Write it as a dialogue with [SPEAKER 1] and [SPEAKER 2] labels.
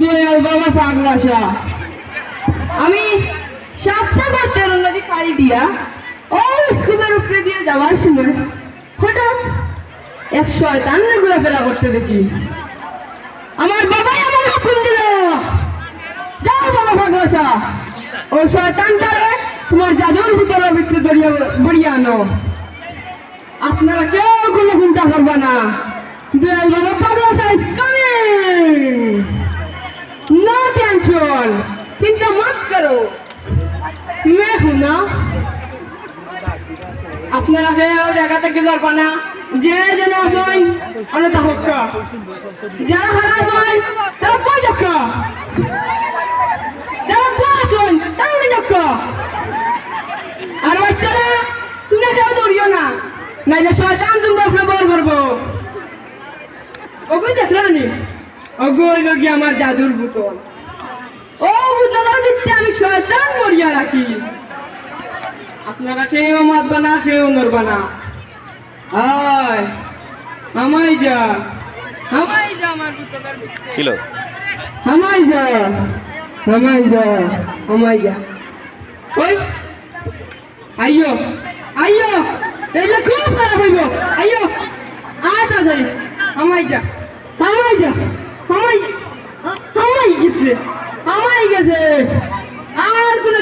[SPEAKER 1] দয়াল বাবা পাগলা শাহ। আমি সাতসাগর তেল নদী পাড়ি দিয়া ও স্কুলের উপরে দিয়ে যাওয়ার সময় হঠাৎ এক শয়তান ঘোরাফেরা করতে দেখি। আমার বাবাই আমার হুকুম দিল, যাও বাবা পাগলা শাহ, ও শয়তানটারে তোমার জাদুর ভিতরে ভিতরে বড়িয়ে আনো। আপনারা কেউ কোনো চিন্তা করবে না, দয়াল বাবা পাগলা Shah is coming. No tension, চিন্তা মত করো, मैं हूं ना। আপনারা কেউ জায়গা থেকে যাবে না, যে যেন আসেন অনেক হক্কা, যারা হারা আসেন তারা কই যাক্কা, যারা কই আসেন তারা উনি যাক্কা। আর বাচ্চারা তোমরা কেউ দৌড়িও না, নাইলে শয়তান তোমরা উপরে বল করবো। ওগো দেখলানি, ওগো হইল কি আমার জাদুর বোতল, ও বোতলের ভিতরে আমি শয়তান মরিয়া রাখি। আপনারা কেউ মারবা না, কেউ নড়বা না। আয় আমাই যা, আমাই যা আমার বোতলের ভিতরে
[SPEAKER 2] কিলো
[SPEAKER 1] আমাই যা, আমাই যা, আমাই যা। ওই আইয়ো আইয়ো, এইলে খুব খারাপ হইব। আইয়ো আটা ধরে আমাই যা, আমাই যা, আমাই আমাই গেছে, আমাই গেছে। আর কোন